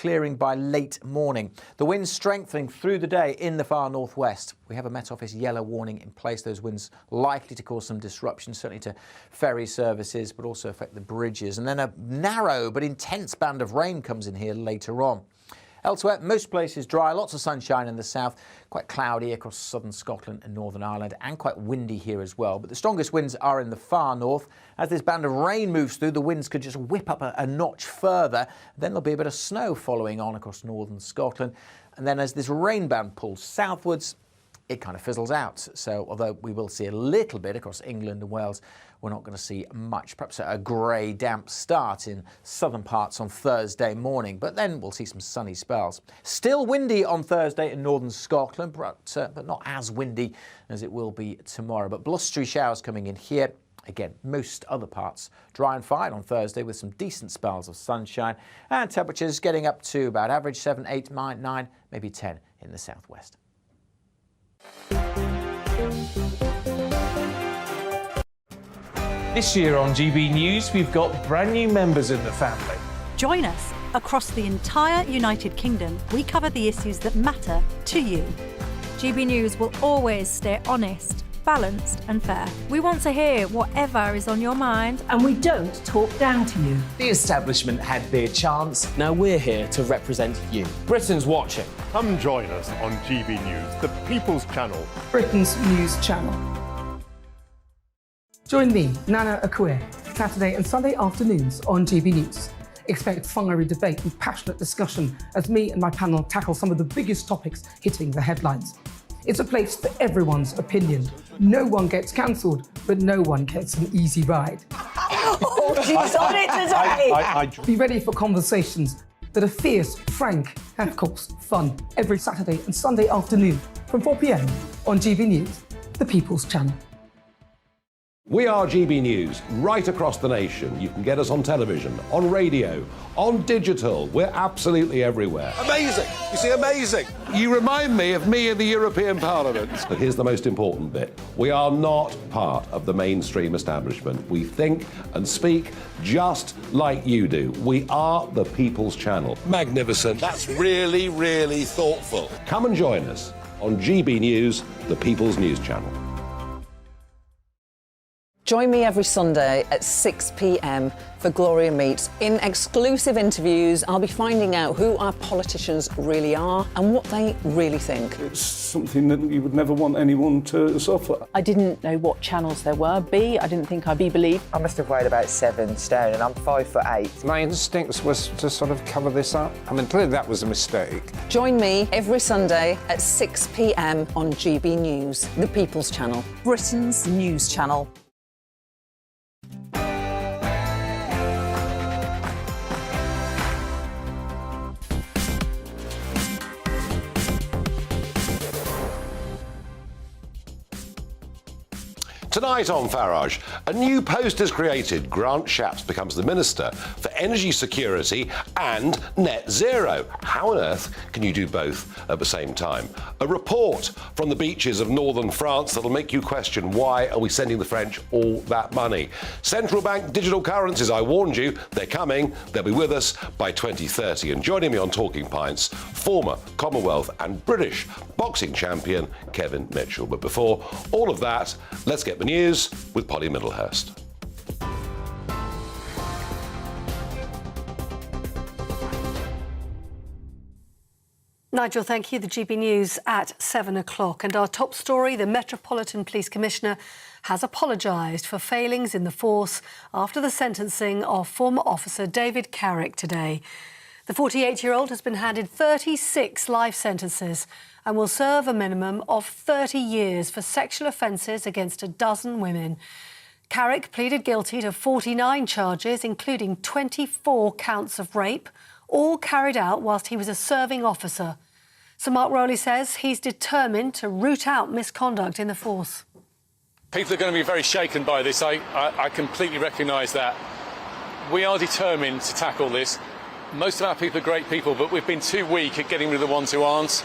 clearing by late morning. The winds strengthening through the day in the far northwest. We have a Met Office yellow warning in place. Those winds likely to cause some disruption, certainly to ferry services, but also affect the bridges. And then a narrow but intense band of rain comes in here later on. Elsewhere, most places dry, lots of sunshine in the south, quite cloudy across southern Scotland and Northern Ireland, and quite windy here as well. But the strongest winds are in the far north. As this band of rain moves through, the winds could just whip up a notch further. Then there'll be a bit of snow following on across northern Scotland. And then as this rain band pulls southwards, it kind of fizzles out. So although we will see a little bit across England and Wales, we're not going to see much. Perhaps a grey, damp start in southern parts on Thursday morning, but then we'll see some sunny spells. Still windy on Thursday in northern Scotland, but not as windy as it will be tomorrow. But blustery showers coming in here. Again, most other parts dry and fine on Thursday with some decent spells of sunshine, and temperatures getting up to about average 7, 8, 9, maybe 10 in the southwest. This year on GB News, we've got brand new members in the family. Join us. Across the entire United Kingdom, we cover the issues that matter to you. GB News will always stay honest, balanced and fair. We want to hear whatever is on your mind. And we don't talk down to you. The establishment had their chance. Now we're here to represent you. Britain's watching. Come join us on GB News, the People's Channel. Britain's news channel. Join me, Nana Akue, Saturday and Sunday afternoons on GB News. Expect fiery debate and passionate discussion as me and my panel tackle some of the biggest topics hitting the headlines. It's a place for everyone's opinion. No one gets cancelled, but no one gets an easy ride. Oh, she's on it today! Be ready for conversations that are fierce, frank, and of course, fun. Every Saturday and Sunday afternoon from 4 p.m. on GB News, the People's Channel. We are GB News, right across the nation. You can get us on television, on radio, on digital. We're absolutely everywhere. Amazing! You see, amazing! You remind me of me in the European Parliament. But here's the most important bit. We are not part of the mainstream establishment. We think and speak just like you do. We are the People's Channel. Magnificent. That's really, really thoughtful. Come and join us on GB News, the People's News Channel. Join me every Sunday at 6 p.m. for Gloria Meets. In exclusive interviews, I'll be finding out who our politicians really are and what they really think. It's something that you would never want anyone to suffer. I didn't know what channels there were. I didn't think I'd be believed. I must have weighed about 7 stone and I'm 5'8". My instincts was to sort of cover this up. I mean, clearly that was a mistake. Join me every Sunday at 6 p.m. on GB News, the People's Channel. Britain's news channel. Tonight on Farage, a new post is created. Grant Shapps becomes the Minister for Energy Security and Net Zero. How on earth can you do both at the same time? A report from the beaches of northern France that'll make you question, why are we sending the French all that money? Central bank digital currencies, I warned you, they're coming. They'll be with us by 2030. And joining me on Talking Pints, former Commonwealth and British boxing champion Kevin Mitchell. But before all of that, let's get the news with Polly Middlehurst. Nigel, thank you. The GB News at 7 o'clock. And our top story, the Metropolitan Police Commissioner has apologised for failings in the force after the sentencing of former officer David Carrick today. The 48-year-old has been handed 36 life sentences and will serve a minimum of 30 years for sexual offences against a dozen women. Carrick pleaded guilty to 49 charges, including 24 counts of rape, all carried out whilst he was a serving officer. Sir Mark Rowley says he's determined to root out misconduct in the force. People are going to be very shaken by this. I completely recognise that. We are determined to tackle this. Most of our people are great people, but we've been too weak at getting rid of the ones who aren't.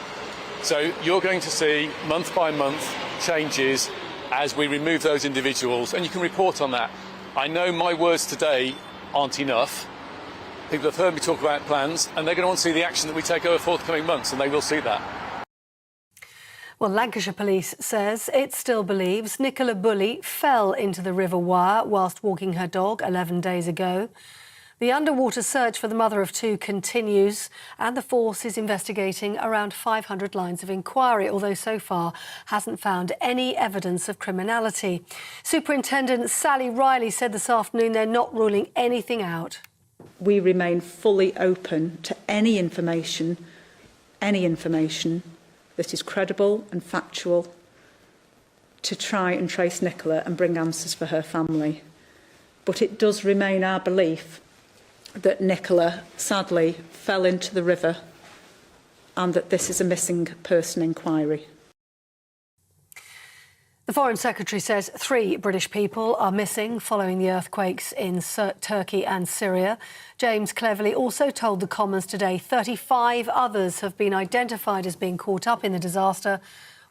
So you're going to see, month by month, changes as we remove those individuals, and you can report on that. I know my words today aren't enough, People have heard me talk about plans, and they're going to want to see the action that we take over forthcoming months, and they will see that. Well, Lancashire Police says it still believes Nicola Bulley fell into the River Wyre whilst walking her dog 11 days ago. The underwater search for the mother of two continues, and the force is investigating around 500 lines of inquiry, although so far hasn't found any evidence of criminality. Superintendent Sally Riley said this afternoon they're not ruling anything out. We remain fully open to any information that is credible and factual to try and trace Nicola and bring answers for her family. But it does remain our belief that Nicola sadly fell into the river and that this is a missing person inquiry. The Foreign Secretary says 3 British people are missing following the earthquakes in Turkey and Syria. James Cleverly also told the Commons today 35 others have been identified as being caught up in the disaster,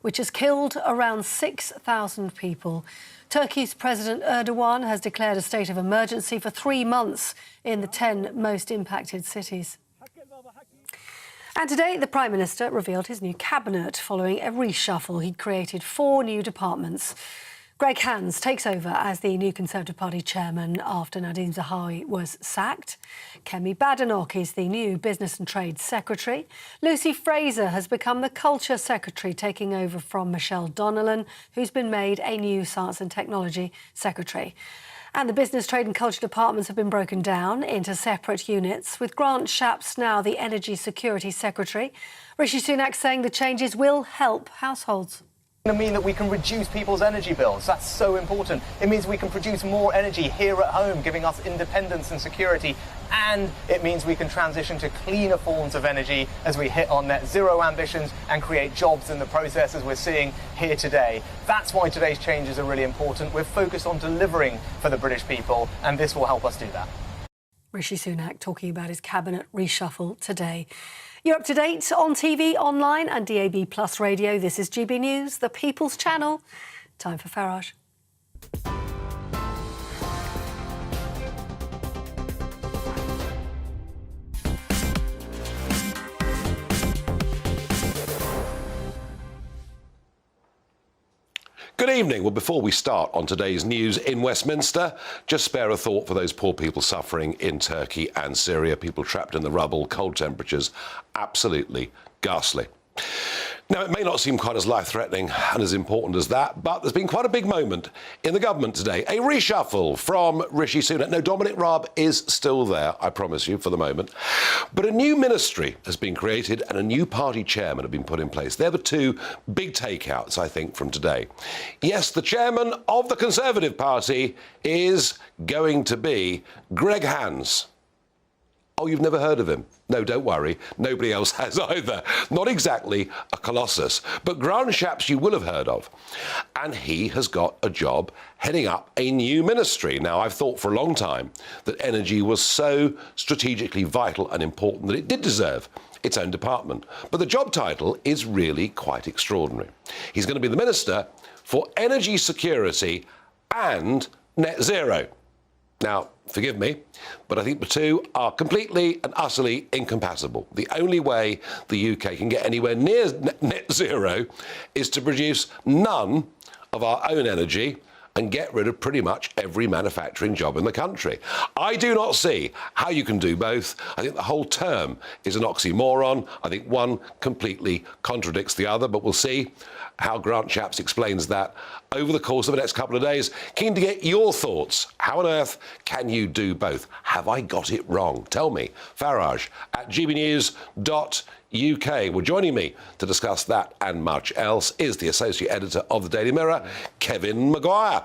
which has killed around 6,000 people. Turkey's President Erdogan has declared a state of emergency for 3 months in the 10 most impacted cities. And today, the Prime Minister revealed his new cabinet following a reshuffle. He'd created 4 new departments. Greg Hands takes over as the new Conservative Party chairman after Nadine Zahawi was sacked. Kemi Badenoch is the new Business and Trade Secretary. Lucy Fraser has become the Culture Secretary, taking over from Michelle Donnellan, who's been made a new Science and Technology Secretary. And the Business, Trade and Culture departments have been broken down into separate units, with Grant Shapps now the Energy Security Secretary. Rishi Sunak saying the changes will help households. It's going to mean that we can reduce people's energy bills. That's so important. It means we can produce more energy here at home, giving us independence and security. And it means we can transition to cleaner forms of energy as we hit our net zero ambitions and create jobs in the process, as we're seeing here today. That's why today's changes are really important. We're focused on delivering for the British people, and this will help us do that. Rishi Sunak talking about his cabinet reshuffle today. You're up to date on TV, online and DAB+ radio. This is GB News, the People's Channel. Time for Farage. Good evening. Well, before we start on today's news in Westminster, just spare a thought for those poor people suffering in Turkey and Syria, people trapped in the rubble, cold temperatures, absolutely ghastly. Now, it may not seem quite as life-threatening and as important as that, but there's been quite a big moment in the government today. A reshuffle from Rishi Sunak. No, Dominic Raab is still there, I promise you, for the moment. But a new ministry has been created and a new party chairman have been put in place. They're the 2 big takeouts, I think, from today. Yes, the chairman of the Conservative Party is going to be Greg Hands. Oh, you've never heard of him? No, don't worry. Nobody else has either. Not exactly a colossus, but Grant Shapps you will have heard of. And he has got a job heading up a new ministry. Now, I've thought for a long time that energy was so strategically vital and important that it did deserve its own department. But the job title is really quite extraordinary. He's going to be the Minister for Energy Security and Net Zero. Now, forgive me, but I think the 2 are completely and utterly incompatible. The only way the UK can get anywhere near net zero is to produce none of our own energy and get rid of pretty much every manufacturing job in the country. I do not see how you can do both. I think the whole term is an oxymoron. I think one completely contradicts the other, but we'll see how Grant Shapps explains that over the course of the next couple of days. Keen to get your thoughts. How on earth can you do both? Have I got it wrong? Tell me. Farage at gbnews.uk. Well, joining me to discuss that and much else is the Associate Editor of the Daily Mirror, Kevin Maguire.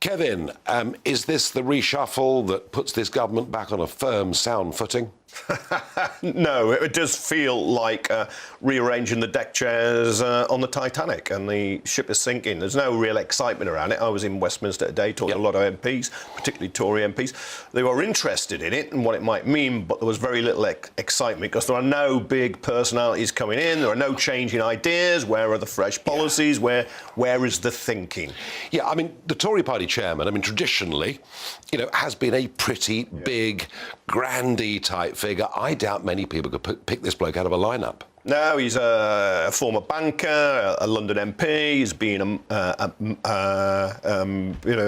Kevin, is this the reshuffle that puts this government back on a firm, sound footing? No, it does feel like rearranging the deck chairs on the Titanic, and the ship is sinking. There's no real excitement around it. I was in Westminster today talking to a lot of MPs, particularly Tory MPs. They were interested in it and what it might mean, but there was very little excitement because there are no big personalities coming in. There are no changing ideas. Where are the fresh policies? Where is the thinking? Yeah, I mean, the Tory party chairman, I mean, traditionally, has been a pretty big, grandee type figure. I doubt many people could pick this bloke out of a lineup. No, he's a former banker, a London MP. He's been a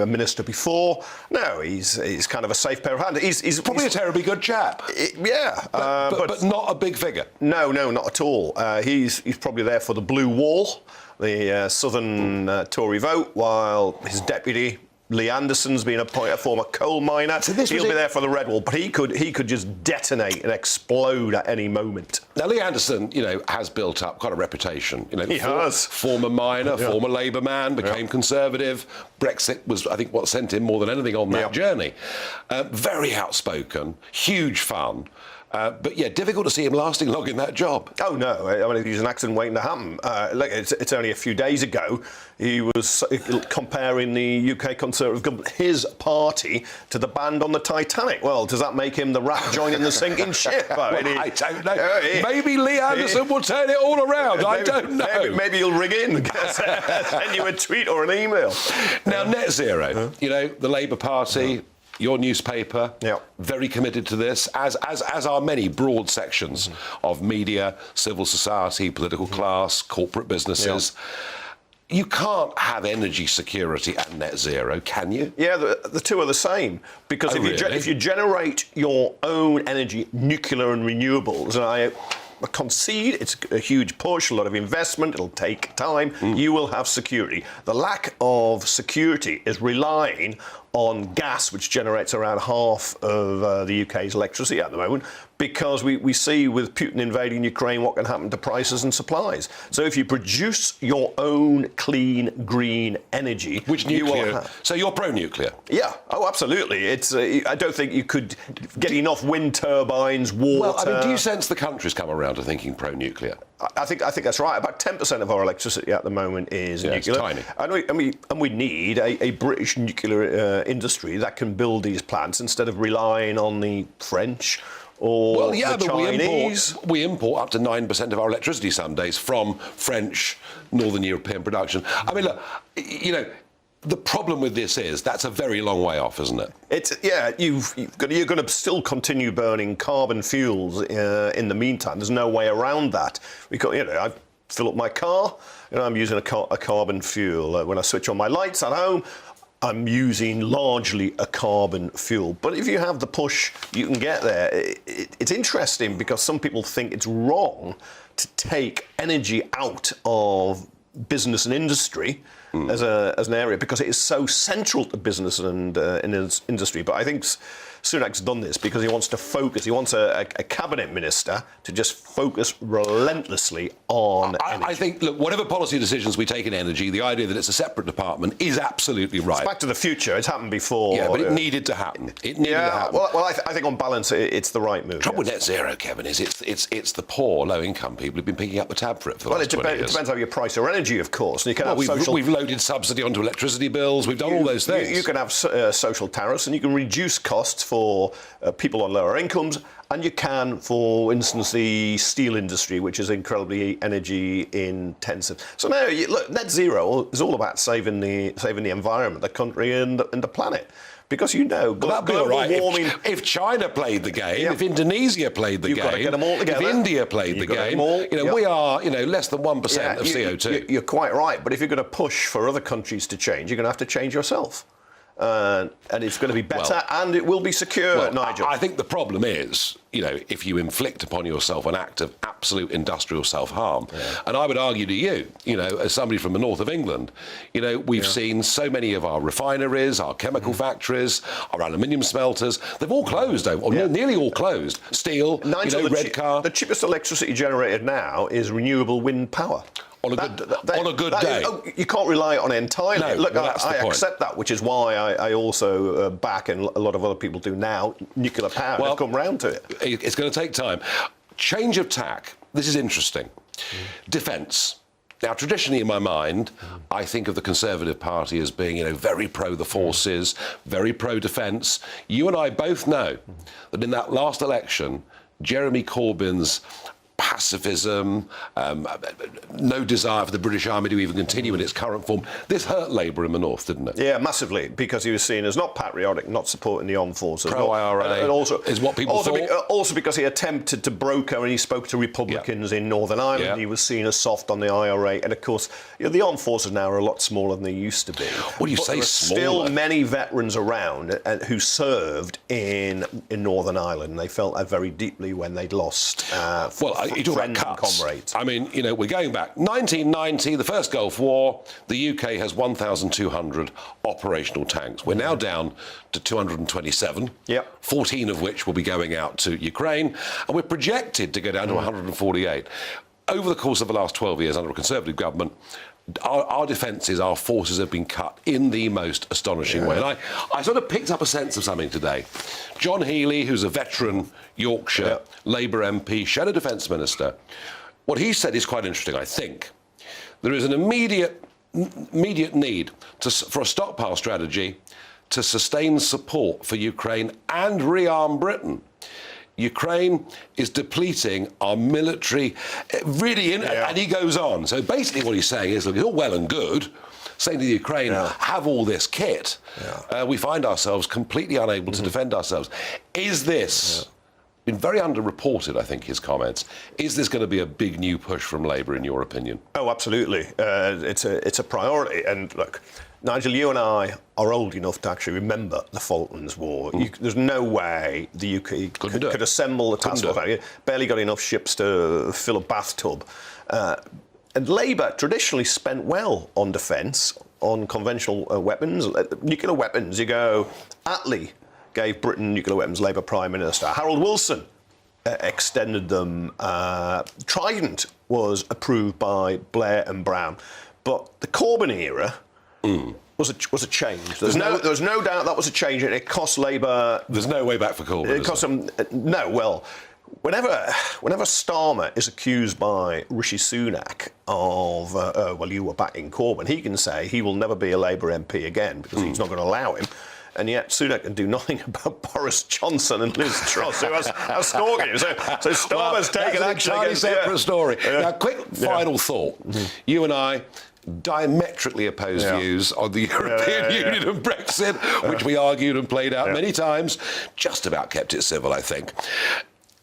minister before. No, he's kind of a safe pair of hands. He's probably a terribly good chap. But not a big figure. No, not at all. He's probably there for the blue wall, the southern Tory vote, while his deputy, Lee Anderson's been appointed a former coal miner. So he'll be there for the red wall, but he could just detonate and explode at any moment. Now, Lee Anderson, has built up quite a reputation. He has. Former miner, former Labour man, became Conservative. Brexit was, I think, what sent him more than anything on that journey. Very outspoken, huge fun. But difficult to see him lasting long in that job. Oh no, I mean he's an accident waiting to happen. It's only a few days ago he was comparing the UK Conservative government, his party, to the band on the Titanic. Well, does that make him the rat joining the sinking ship? I don't know. Maybe Lee Anderson will turn it all around. I don't know. Maybe he'll ring in, send you a tweet or an email. Now, net zero. The Labour Party. Your newspaper, very committed to this, as are many broad sections of media, civil society, political class, corporate businesses. You can't have energy security and net zero, can you? Yeah, the two are the same. Because if you generate your own energy, nuclear and renewables, and I concede it's a huge push, a lot of investment, it'll take time, you will have security. The lack of security is relying on gas, which generates around half of the UK's electricity at the moment, because we see with Putin invading Ukraine what can happen to prices and supplies. So if you produce your own clean, green energy... Which nuclear? So you're pro-nuclear? Yeah, oh, absolutely. It's I don't think you could get enough wind turbines, water... Well, I mean, do you sense the country's come around to thinking pro-nuclear? I think that's right. About 10% of our electricity at the moment is nuclear. It's tiny. And we need a British nuclear industry that can build these plants instead of relying on the French or the Chinese. We import up to 9% of our electricity some days from French, Northern European production. I mean, look, the problem with this is that's a very long way off, isn't it? You're going to still continue burning carbon fuels in the meantime. There's no way around that. I fill up my car, I'm using a carbon fuel. When I switch on my lights at home, I'm using largely a carbon fuel. But if you have the push, you can get there. It's interesting because some people think it's wrong to take energy out of business and industry as an area because it is so central to business and industry. But I think Sunak's done this because he wants to focus. He wants a cabinet minister to just focus relentlessly on energy. I think, look, whatever policy decisions we take in energy, the idea that it's a separate department is absolutely right. It's back to the future. It's happened before. Yeah, but it needed to happen. It needed to happen. Well, I think on balance, it's the right move. The trouble with net zero, Kevin, is it's the poor, low-income people who've been picking up the tab for it for the last 20 years. It depends how you price your energy, of course. And you can we've loaded subsidy onto electricity bills. We've done all those things. You can have social tariffs, and you can reduce costs for people on lower incomes, and you can, for instance, the steel industry, which is incredibly energy intensive. So now, look, net zero is all about saving the environment, the country, and the planet. Because global warming. If China played the game, if Indonesia played the game, got to get them all together. If India played the game, we are less than 1% of CO2. You're quite right. But if you're going to push for other countries to change, you're going to have to change yourself. And it's going to be better, and it will be secure, Nigel. I think the problem is, if you inflict upon yourself an act of absolute industrial self-harm, and I would argue to you, as somebody from the north of England, we've seen so many of our refineries, our chemical factories, our aluminium smelters, they've all closed, nearly all closed. Steel, Nigel, Redcar. The cheapest electricity generated now is renewable wind power. On a good day. You can't rely on it entirely. No, look, that's I accept that, which is why I also back, and a lot of other people do now, nuclear power. They've come round to it. It's going to take time. Change of tack. This is interesting. Defence. Now, traditionally in my mind, I think of the Conservative Party as being, very pro the forces, very pro defence. You and I both know that in that last election, Jeremy Corbyn's pacifism, no desire for the British Army to even continue in its current form. This hurt Labour in the North, didn't it? Yeah, massively, because he was seen as not patriotic, not supporting the armed forces. Pro-IRA and also, is what people thought. Also because he attempted to broker and he spoke to Republicans in Northern Ireland. Yeah. He was seen as soft on the IRA. And, of course, the armed forces now are a lot smaller than they used to be. What do you but say there are smaller? still many veterans around who served in Northern Ireland. They felt that very deeply when they'd lost you talk about cuts. comrades. I mean, we're going back. 1990, the first Gulf War, the UK has 1,200 operational tanks. We're now down to 227, 14 of which will be going out to Ukraine, and we're projected to go down to 148. Over the course of the last 12 years under a Conservative government, our defences, our forces have been cut in the most astonishing way. And I sort of picked up a sense of something today. John Healey, who's a veteran Yorkshire Labour MP, Shadow Defence Minister, what he said is quite interesting, I think. There is an immediate need for a stockpile strategy to sustain support for Ukraine and rearm Britain. Ukraine is depleting our military, and he goes on. So basically what he's saying is, look, it's all well and good saying to the Ukraine, have all this kit. We find ourselves completely unable to defend ourselves. Is this, been very underreported, I think, his comments, is this going to be a big new push from Labour, in your opinion? Oh, absolutely. It's a priority. And look, Nigel, you and I are old enough to actually remember the Falklands War. There's no way the UK could assemble a task force. Barely got enough ships to fill a bathtub. And Labour traditionally spent well on defence, on conventional weapons. Nuclear weapons, you go, Attlee gave Britain nuclear weapons, Labour Prime Minister. Harold Wilson extended them. Trident was approved by Blair and Brown. But the Corbyn era was a change. There's no doubt that was a change. It cost Labour. There's no way back for Corbyn. It cost them. No. Well, whenever Starmer is accused by Rishi Sunak of you were backing Corbyn, he can say he will never be a Labour MP again because he's not going to allow him. And yet Sunak can do nothing about Boris Johnson and Liz Truss, who are stalking him. So Starmer's taken action against... That's a separate story. Now, quick final thought. You and I diametrically opposed views on the European Union and Brexit, which we argued and played out many times. Just about kept it civil, I think.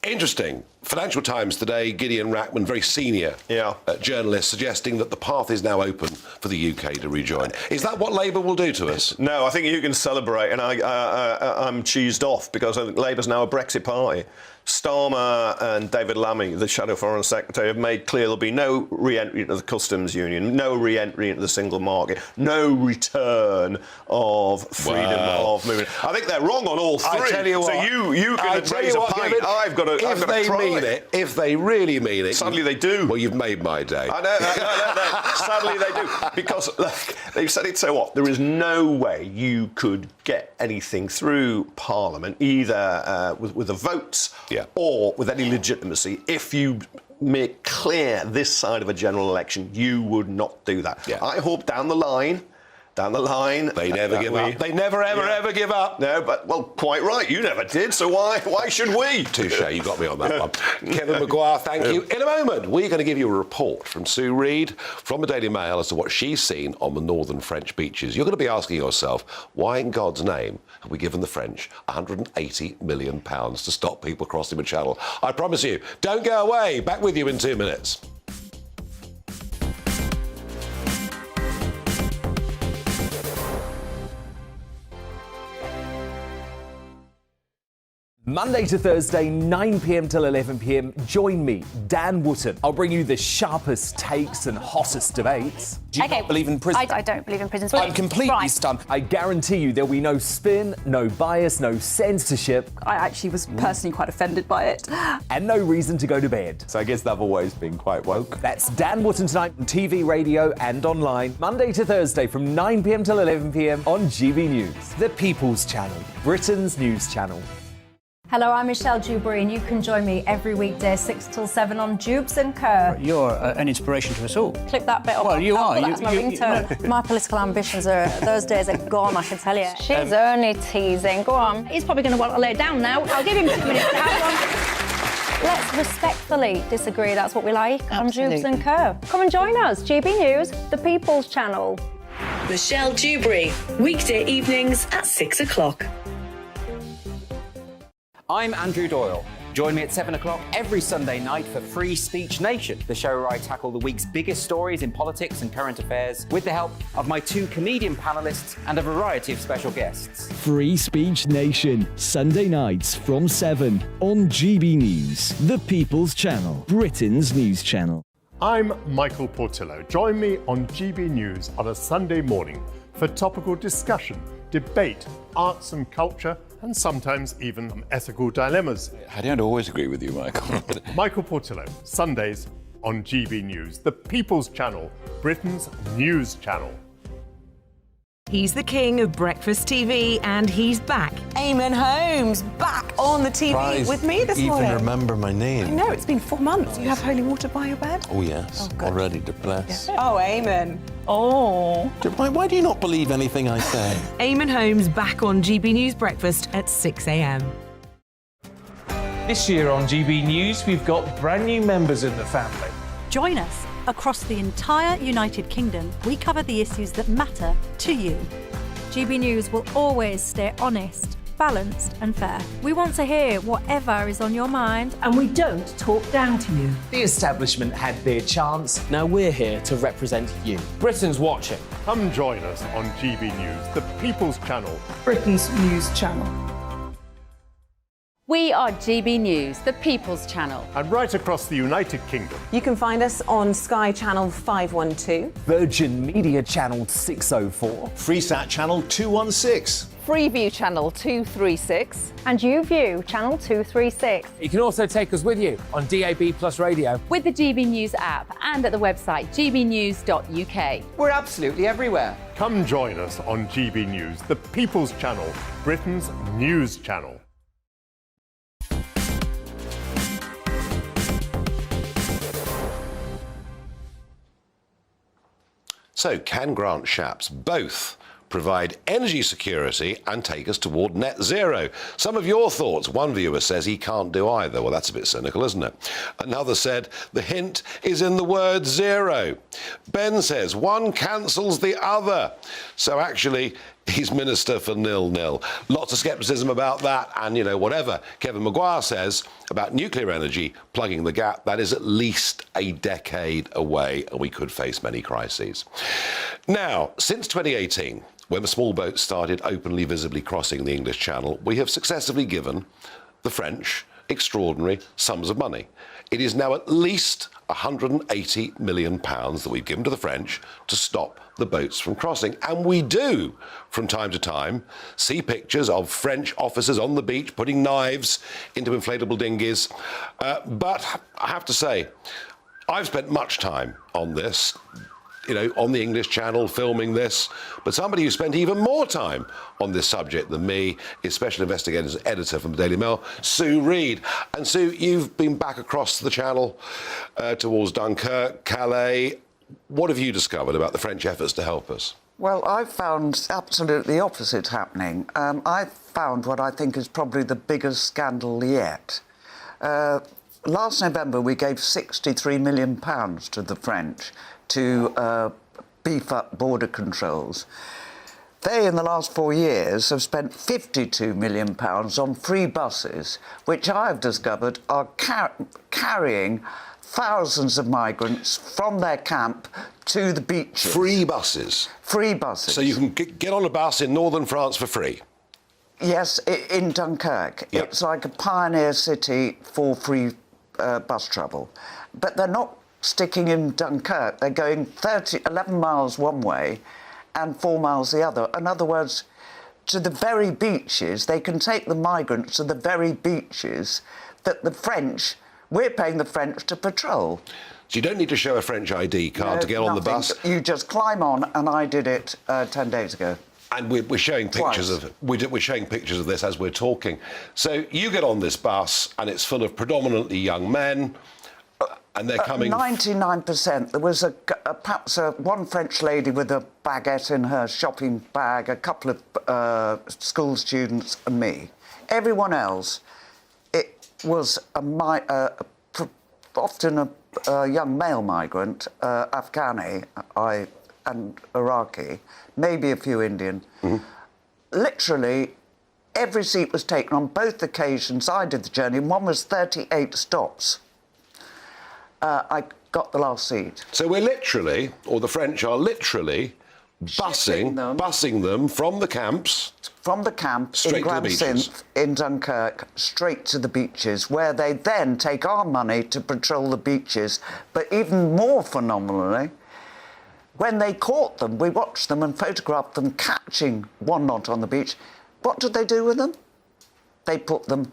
Interesting. Financial Times today, Gideon Rackman, very senior journalist, suggesting that the path is now open for the UK to rejoin. Is that what Labour will do to us? No, I think you can celebrate, and I'm cheesed off because I think Labour's now a Brexit party. Starmer and David Lammy, the Shadow Foreign Secretary, have made clear there'll be no re-entry into the customs union, no re-entry into the single market, no return of freedom of movement. I think they're wrong on all three. I tell you what, so you can raise a pint. I've got to try it. If they really mean it, sadly they do. Well, you've made my day. I know. Sadly they do, because look, they've said it so what? There is no way you could get anything through Parliament, either with the votes or with any legitimacy, if you make clear this side of a general election, you would not do that. I hope down the line, they never give up. They never, ever give up. No, but, well, quite right. You never did, so why should we? Touche, you got me on that one. Kevin Maguire, thank you. In a moment, we're going to give you a report from Sue Reed from the Daily Mail as to what she's seen on the northern French beaches. You're going to be asking yourself, why in God's name have we given the French £180 million to stop people crossing the Channel? I promise you, don't go away. Back with you in 2 minutes. Monday to Thursday, 9 p.m. till 11 p.m. Join me, Dan Wootton. I'll bring you the sharpest takes and hottest debates. Do you not believe in prisons? I don't believe in prisons. I'm completely stunned. I guarantee you there'll be no spin, no bias, no censorship. I actually was personally quite offended by it. And no reason to go to bed. So I guess they've always been quite woke. That's Dan Wootton tonight on TV, radio and online. Monday to Thursday from 9 p.m. till 11 p.m. on GB News. The People's Channel, Britain's news channel. Hello, I'm Michelle Dewberry, and you can join me every weekday 6 till 7 on Jubes and Co. You're an inspiration to us all. Clip that bit up. Well, you are. That's my ringtone. My political ambitions those days are gone, I can tell you. She's only teasing. Go on. He's probably going to want to lay down now. I'll give him 2 minutes to have one. Let's respectfully disagree. That's what we like on Jubes and Co. Come and join us. GB News, the People's Channel. Michelle Dewberry, weekday evenings at 6 o'clock. I'm Andrew Doyle. Join me at 7 o'clock every Sunday night for Free Speech Nation, the show where I tackle the week's biggest stories in politics and current affairs with the help of my 2 comedian panellists and a variety of special guests. Free Speech Nation, Sunday nights from 7 on GB News, the People's Channel, Britain's news channel. I'm Michael Portillo. Join me on GB News on a Sunday morning for topical discussion, debate, arts and culture, and sometimes even ethical dilemmas. I don't always agree with you, Michael. Michael Portillo, Sundays on GB News, the People's Channel, Britain's news channel. He's the king of breakfast TV, and he's back. Eamon Holmes, back on the TV with me this morning. Even remember my name. I know, it's been 4 months. You have holy water by your bed? Oh, yes. Oh, already to bless. Yeah. Oh, Eamon. Oh. Why do you not believe anything I say? Eamon Holmes back on GB News Breakfast at 6 a.m. This year on GB News, we've got brand new members in the family. Join us. Across the entire United Kingdom, we cover the issues that matter to you. GB News will always stay honest, balanced and fair. We want to hear whatever is on your mind. And we don't talk down to you. The establishment had their chance. Now we're here to represent you. Britain's watching. Come join us on GB News, the People's Channel, Britain's news channel. We are GB News, the People's Channel. And right across the United Kingdom. You can find us on Sky Channel 512. Virgin Media Channel 604. Freesat Channel 216. Freeview Channel 236. And YouView Channel 236. You can also take us with you on DAB Plus Radio. With the GB News app and at the website gbnews.uk. We're absolutely everywhere. Come join us on GB News, the People's Channel, Britain's news channel. So, can grant Shapps both provide energy security and take us toward net zero? Some of your thoughts. One viewer says he can't do either. Well, that's a bit cynical, isn't it? Another said the hint is in the word zero. Ben says one cancels the other. So actually, he's minister for nil-nil. Lots of scepticism about that, and, you know, whatever Kevin Maguire says about nuclear energy plugging the gap, that is at least a decade away, and we could face many crises. Now, since 2018, when the small boats started openly, visibly crossing the English Channel, we have successively given the French extraordinary sums of money. It is now at least £180 million that we've given to the French to stop the boats from crossing. And we do, from time to time, see pictures of French officers on the beach putting knives into inflatable dinghies. But I have to say, I've spent much time on this, you know, on the English Channel, filming this. But somebody who spent even more time on this subject than me is Special Investigations Editor from the Daily Mail, Sue Reed. And Sue, you've been back across the Channel towards Dunkirk, Calais. What have you discovered about the French efforts to help us? Well, I've found absolutely the opposite happening. I've found what I think is probably the biggest scandal yet. Last November, we gave £63 million to the French to beef up border controls. They, in the last 4 years, have spent £52 million on free buses, which I've discovered are carrying thousands of migrants from their camp to the beaches. Free buses? Free buses. So you can get on a bus in northern France for free? Yes, in Dunkirk. Yep. It's like a pioneer city for free bus travel. But they're not sticking in Dunkirk. They're going 11 miles one way and 4 miles the other. In other words, to the very beaches. They can take the migrants to the very beaches that the French... We're paying the French to patrol. So you don't need to show a French ID card to get on the bus? You just climb on, and I did it 10 days ago. And we're showing pictures we're showing pictures of this as we're talking. So you get on this bus, and it's full of predominantly young men, and they're coming. 99%. There was perhaps one French lady with a baguette in her shopping bag, a couple of school students, and me. Everyone else, it was often a young male migrant, Afghani, and Iraqi, maybe a few Indian. Mm-hmm. Literally, every seat was taken on both occasions. I did the journey, and one was 38 stops. I got the last seat. So we're literally, or the French are literally, busing them from the camps. From the camp straight in Grand Synth in Dunkirk, straight to the beaches, where they then take our money to patrol the beaches. But even more phenomenally, when they caught them, we watched them and photographed them catching one knot on the beach. What did they do with them? They put them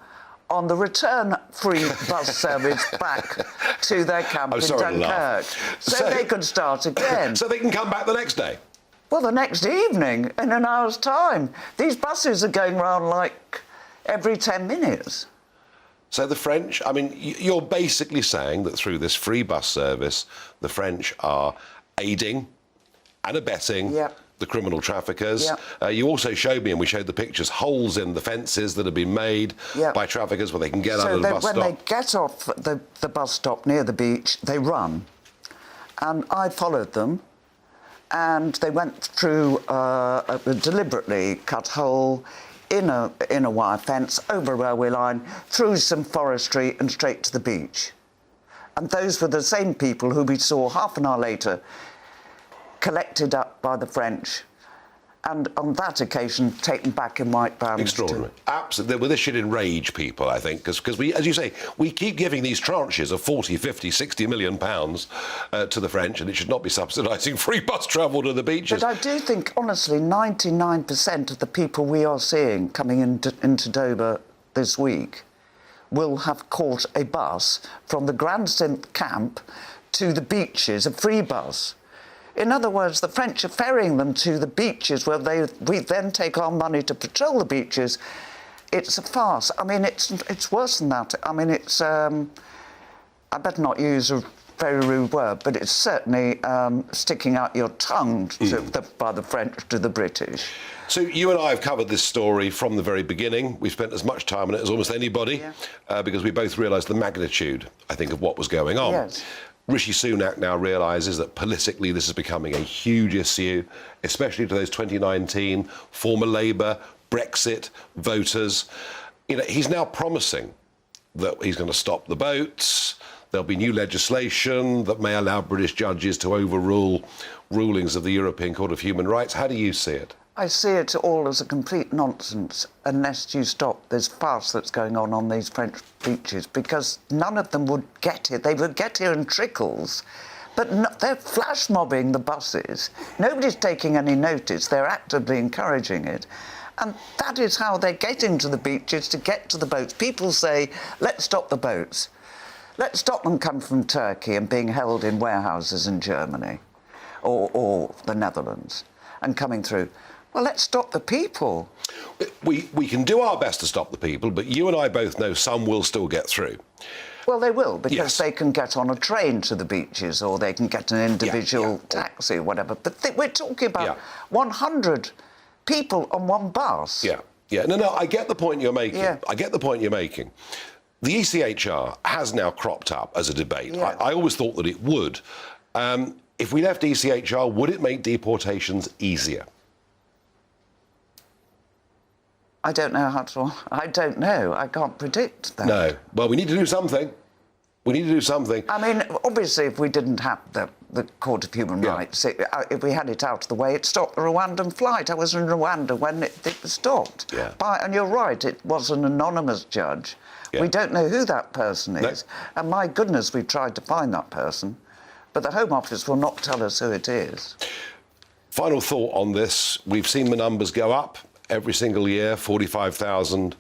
on the return free bus service back to their camp in Dunkirk. So they could start again. So they can come back the next day? Well, the next evening, in an hour's time. These buses are going round like every 10 minutes. So the French, I mean, you're basically saying that through this free bus service, the French are aiding and abetting the criminal traffickers. You also showed me, and we showed the pictures, holes in the fences that have been made by traffickers where they can get out of the bus stop. So when they get off the bus stop near the beach, they run. And I followed them, and they went through a deliberately cut hole in a wire fence, over a railway line, through some forestry and straight to the beach. And those were the same people who we saw half an hour later collected up by the French, and on that occasion taken back in white vans. Extraordinary. Absolutely. Well, this should enrage people, I think, because we, as you say, we keep giving these tranches of 40, 50, 60 million pounds to the French, and it should not be subsidising free bus travel to the beaches. But I do think, honestly, 99% of the people we are seeing coming into Dover this week will have caught a bus from the Grand Synth camp to the beaches, a free bus. In other words, the French are ferrying them to the beaches where we then take our money to patrol the beaches. It's a farce. I mean, it's worse than that. I mean, it's... I better not use a very rude word, but it's certainly sticking out your tongue by the French to the British. So you and I have covered this story from the very beginning. We've spent as much time on it as almost anybody because we both realised the magnitude, I think, of what was going on. Yes. Rishi Sunak now realises that politically this is becoming a huge issue, especially to those 2019 former Labour, Brexit voters. You know, he's now promising that he's going to stop the boats. There'll be new legislation that may allow British judges to overrule rulings of the European Court of Human Rights. How do you see it? I see it all as a complete nonsense unless you stop this farce that's going on these French beaches, because none of them would get here. They would get here in trickles, but they're flash mobbing the buses. Nobody's taking any notice. They're actively encouraging it. And that is how they get into the beaches, to get to the boats. People say, let's stop the boats. Let's stop them coming from Turkey and being held in warehouses in Germany or the Netherlands and coming through. Well, let's stop the people. We can do our best to stop the people, but you and I both know some will still get through. Well, they will, because they can get on a train to the beaches, or they can get an individual taxi or whatever. But we're talking about 100 people on one bus. No, I get the point you're making. I get the point you're making. The ECHR has now cropped up as a debate. I always thought that it would. If we left ECHR, would it make deportations easier? I don't know how to... I don't know. I can't predict that. No. Well, we need to do something. We need to do something. I mean, obviously, if we didn't have the Court of Human Rights, if we had it out of the way, it stopped the Rwandan flight. I was in Rwanda when it was stopped. And you're right, it was an anonymous judge. We don't know who that person is. And my goodness, we've tried to find that person. But the Home Office will not tell us who it is. Final thought on this. We've seen the numbers go up every single year, 45,000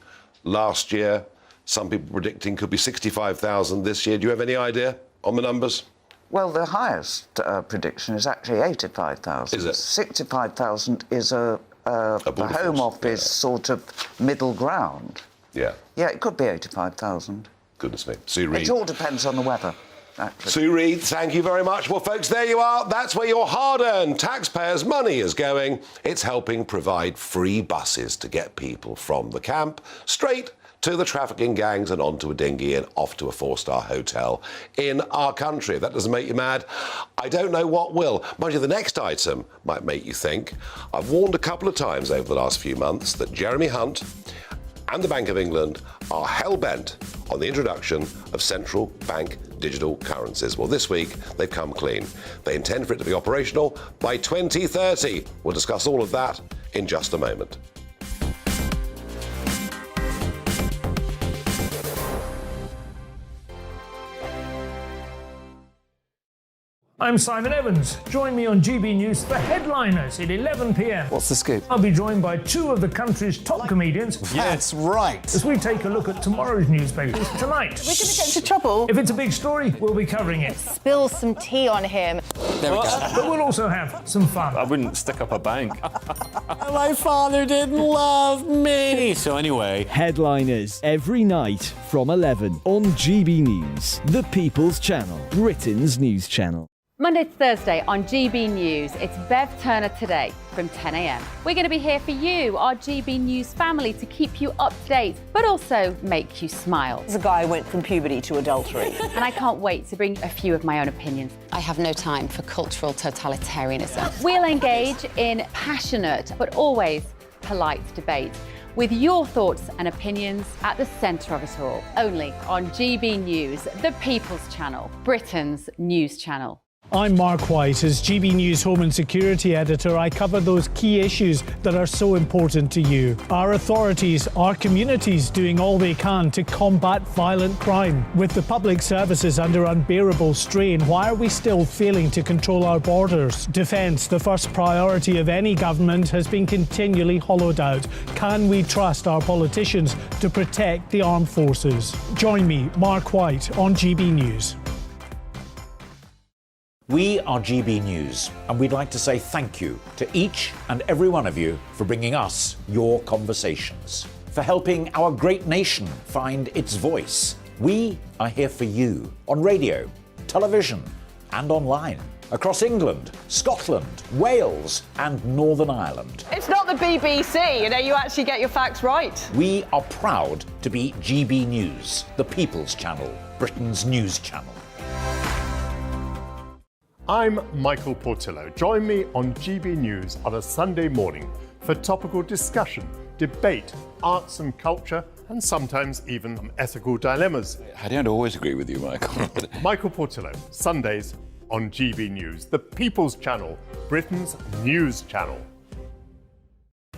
last year. Some people predicting could be 65,000 this year. Do you have any idea on the numbers? Well, the highest prediction is actually 85,000. Is it? 65,000 is a the Home Office sort of middle ground. Yeah. Yeah, it could be 85,000. Goodness me. Sue Reed. It all depends on the weather. Actually. Sue Reed, thank you very much. Well, folks, there you are. That's where your hard-earned taxpayers' money is going. It's helping provide free buses to get people from the camp straight to the trafficking gangs and onto a dinghy and off to a four-star hotel in our country. If that doesn't make you mad, I don't know what will. Mind you, the next item might make you think. I've warned a couple of times over the last few months that Jeremy Hunt and the Bank of England are hell-bent on the introduction of central bank digital currencies. Well, this week, they've come clean. They intend for it to be operational by 2030. We'll discuss all of that in just a moment. I'm Simon Evans. Join me on GB News for Headliners at 11 p.m. What's the scoop? I'll be joined by two of the country's top comedians. That's right. As we take a look at tomorrow's newspapers tonight. We're going to get into trouble. If it's a big story, we'll be covering it. Spill some tea on him. There we go. But we'll also have some fun. I wouldn't stick up a bank. My father didn't love me. So anyway. Headliners every night from 11 on GB News, the People's Channel, Britain's news channel. Monday to Thursday on GB News, it's Bev Turner Today from 10 a.m. We're going to be here for you, our GB News family, to keep you up to date, but also make you smile. The guy went from puberty to adultery. And I can't wait to bring a few of my own opinions. I have no time for cultural totalitarianism. We'll engage in passionate, but always polite debate, with your thoughts and opinions at the centre of it all. Only on GB News, the People's Channel, Britain's news channel. I'm Mark White. As GB News Home and Security Editor, I cover those key issues that are so important to you. Our authorities, our communities doing all they can to combat violent crime. With the public services under unbearable strain, why are we still failing to control our borders? Defence, the first priority of any government, has been continually hollowed out. Can we trust our politicians to protect the armed forces? Join me, Mark White, on GB News. We are GB News, and we'd like to say thank you to each and every one of you for bringing us your conversations, for helping our great nation find its voice. We are here for you on radio, television, and online, across England, Scotland, Wales, and Northern Ireland. It's not the BBC, you actually get your facts right. We are proud to be GB News, the People's Channel, Britain's news channel. I'm Michael Portillo. Join me on GB News on a Sunday morning for topical discussion, debate, arts and culture, and sometimes even some ethical dilemmas. I don't always agree with you, Michael. Michael Portillo, Sundays on GB News, the People's Channel, Britain's news channel.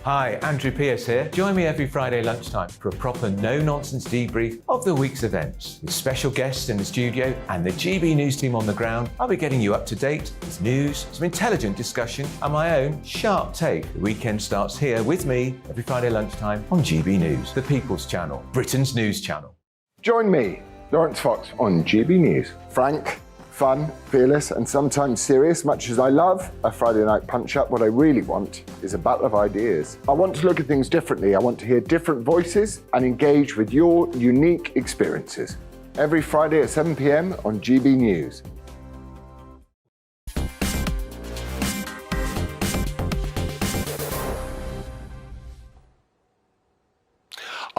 Hi, Andrew Pierce here. Join me every Friday lunchtime for a proper no-nonsense debrief of the week's events. With special guests in the studio and the GB News team on the ground, I'll be getting you up to date with news, some intelligent discussion, and my own sharp take. The weekend starts here with me every Friday lunchtime on GB News, the People's Channel, Britain's news channel. Join me, Lawrence Fox, on GB News. Frank, fun, fearless, and sometimes serious. Much as I love a Friday night punch-up, what I really want is a battle of ideas. I want to look at things differently. I want to hear different voices and engage with your unique experiences. Every Friday at 7 p.m. on GB News.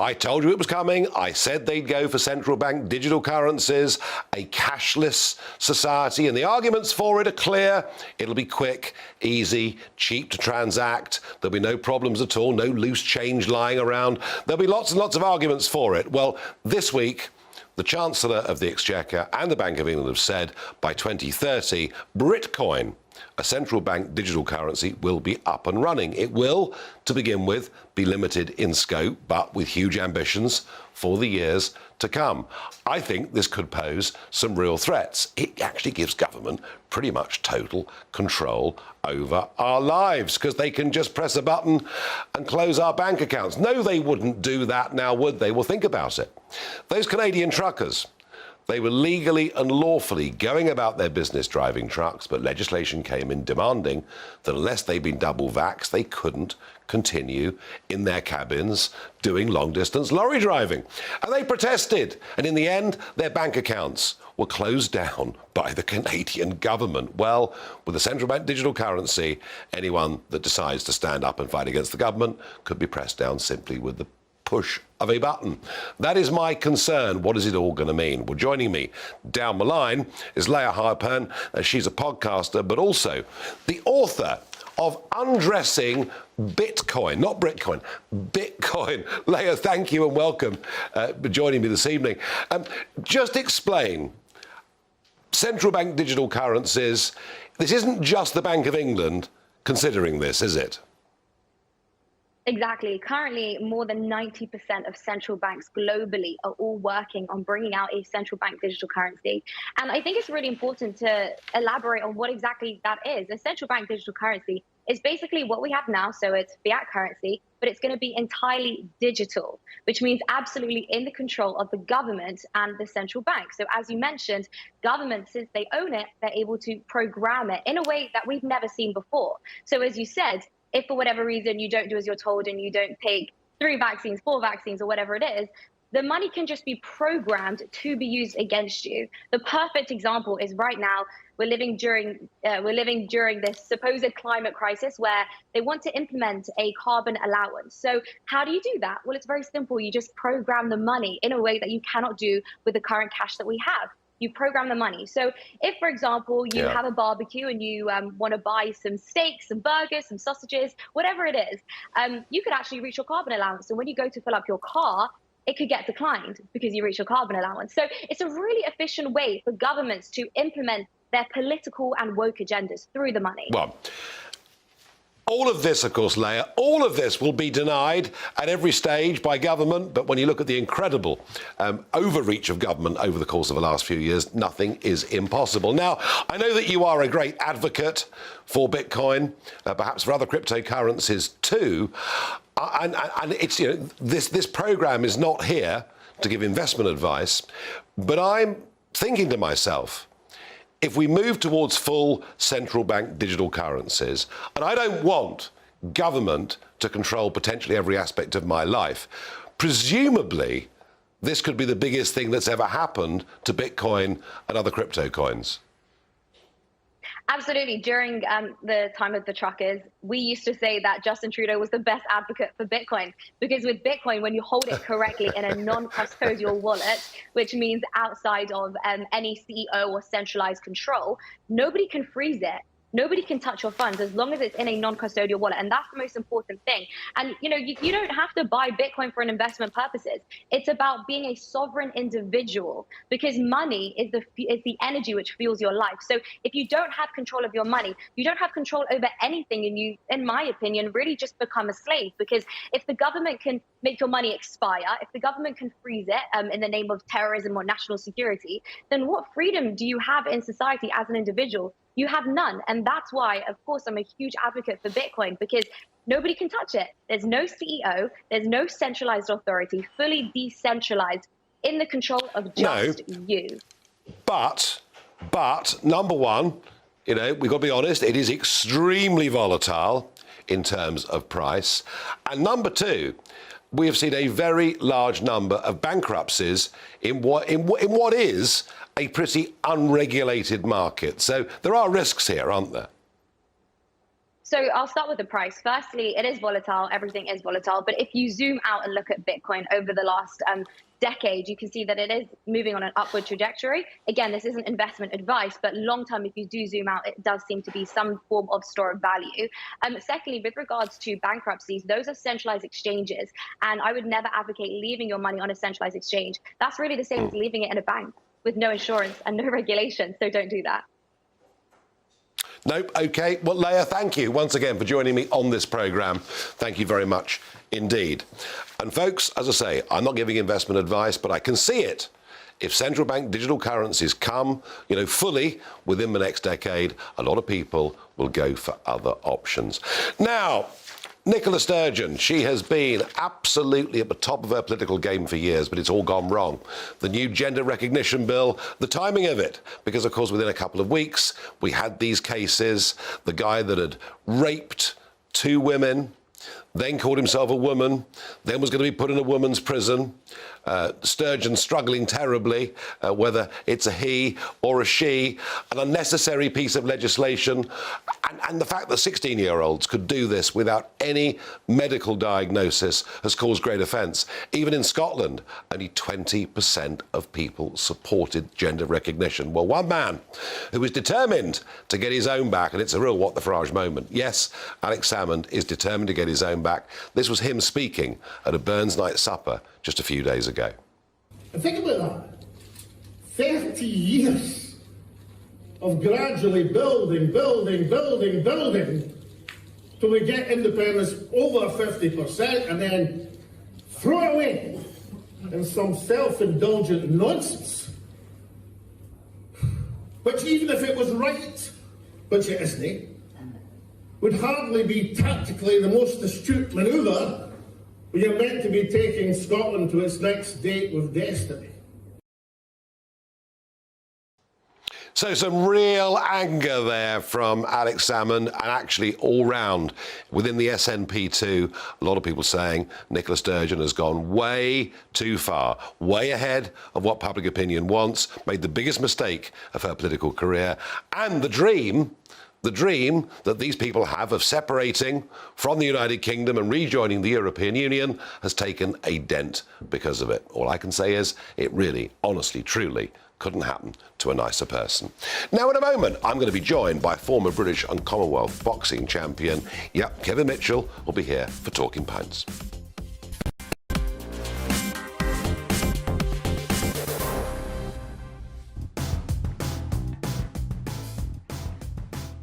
I told you it was coming. I said they'd go for central bank digital currencies, a cashless society, and the arguments for it are clear. It'll be quick, easy, cheap to transact. There'll be no problems at all, no loose change lying around. There'll be lots and lots of arguments for it. Well, this week, the Chancellor of the Exchequer and the Bank of England have said by 2030, Britcoin, a central bank digital currency, will be up and running. It will, to begin with, be limited in scope, but with huge ambitions for the years to come. I think this could pose some real threats. It actually gives government pretty much total control over our lives, because they can just press a button and close our bank accounts. No, they wouldn't do that now, would they? Well, think about it. Those Canadian truckers, They were legally and lawfully going about their business driving trucks, but legislation came in demanding that unless they'd been double vaxxed, they couldn't continue in their cabins doing long-distance lorry driving. And they protested, and in the end, their bank accounts were closed down by the Canadian government. Well, with the central bank digital currency, anyone that decides to stand up and fight against the government could be pressed down simply with the push of a button. That is my concern. What is it all going to mean? Well, joining me down the line is Leah Harpern. She's a podcaster, but also the author of Undressing Bitcoin, not Britcoin, Bitcoin. Leah, thank you and welcome for joining me this evening. Just explain central bank digital currencies. This isn't just the Bank of England considering this, is it? Exactly. Currently, more than 90% of central banks globally are all working on bringing out a central bank digital currency. And I think it's really important to elaborate on what exactly that is. A central bank digital currency is basically what we have now. So it's fiat currency, but it's going to be entirely digital, which means absolutely in the control of the government and the central bank. So as you mentioned, government, since they own it, they're able to program it in a way that we've never seen before. So as you said, if for whatever reason you don't do as you're told and you don't take 3 vaccines, 4 vaccines, or whatever it is, the money can just be programmed to be used against you. The perfect example is right now we're living during this supposed climate crisis where they want to implement a carbon allowance. So how do you do that? Well, it's very simple. You just program the money in a way that you cannot do with the current cash that we have. You program the money. So if, for example, you have a barbecue and you want to buy some steaks, some burgers, some sausages, whatever it is, you could actually reach your carbon allowance. And when you go to fill up your car, it could get declined because you reach your carbon allowance. So it's a really efficient way for governments to implement their political and woke agendas through the money. Well, all of this, of course, Leah, all of this will be denied at every stage by government. But when you look at the incredible overreach of government over the course of the last few years, nothing is impossible. Now, I know that you are a great advocate for Bitcoin, perhaps for other cryptocurrencies too. And it's, you know, this program is not here to give investment advice, but I'm thinking to myself, if we move towards full central bank digital currencies, and I don't want government to control potentially every aspect of my life, presumably this could be the biggest thing that's ever happened to Bitcoin and other crypto coins. Absolutely. During the time of the truckers, we used to say that Justin Trudeau was the best advocate for Bitcoin, because with Bitcoin, when you hold it correctly in a non-custodial wallet, which means outside of any CEO or centralized control, nobody can freeze it. Nobody can touch your funds as long as it's in a non-custodial wallet. And that's the most important thing. And, you know, you don't have to buy Bitcoin for an investment purposes. It's about being a sovereign individual, because money is the energy which fuels your life. So if you don't have control of your money, you don't have control over anything. And you, in my opinion, really just become a slave, because if the government can make your money expire, if the government can freeze it in the name of terrorism or national security, then what freedom do you have in society as an individual? You have none. And that's why, of course, I'm a huge advocate for Bitcoin, because nobody can touch it. There's no CEO, there's no centralized authority, fully decentralized, in the control of just you. But number one, you know, we've got to be honest, it is extremely volatile in terms of price. And number two, we have seen a very large number of bankruptcies in what is a pretty unregulated market. So there are risks here, aren't there? So I'll start with the price. Firstly, it is volatile. Everything is volatile. But if you zoom out and look at Bitcoin over the last decade, you can see that it is moving on an upward trajectory. Again, this isn't investment advice, but long term, if you do zoom out, it does seem to be some form of store of value. Secondly, with regards to bankruptcies, those are centralized exchanges. And I would never advocate leaving your money on a centralized exchange. That's really the same as leaving it in a bank with no insurance and no regulation. So don't do that. Nope. OK. Well, Leah, thank you once again for joining me on this programme. Thank you very much indeed. And folks, as I say, I'm not giving investment advice, but I can see it. If central bank digital currencies come, you know, fully within the next decade, a lot of people will go for other options. Now, Nicola Sturgeon, she has been absolutely at the top of her political game for years, but it's all gone wrong. The new gender recognition bill, the timing of it, because of course within a couple of weeks we had these cases, the guy that had raped 2 women, then called himself a woman, then was going to be put in a woman's prison. Sturgeon struggling terribly, whether it's a he or a she, an unnecessary piece of legislation, and the fact that 16-year-olds could do this without any medical diagnosis has caused great offence. Even in Scotland, only 20% of people supported gender recognition. Well, one man who was determined to get his own back, and it's a real what the Farage moment. Yes, Alex Salmond is determined to get his own back. This was him speaking at a Burns night supper just a few days ago. And think about that. 30 years of gradually building till we get independence over 50% and then throw it away in some self-indulgent nonsense. Which, even if it was right, which it isn't, would hardly be tactically the most astute manoeuvre when you're meant to be taking Scotland to its next date with destiny. So some real anger there from Alex Salmond, and actually all round within the SNP too, a lot of people saying Nicola Sturgeon has gone way too far, way ahead of what public opinion wants, made the biggest mistake of her political career, and the dream that these people have of separating from the United Kingdom and rejoining the European Union has taken a dent because of it. All I can say is it really, honestly, truly couldn't happen to a nicer person. Now, in a moment, I'm going to be joined by former British and Commonwealth boxing champion, Kevin Mitchell, will be here for Talking Pints.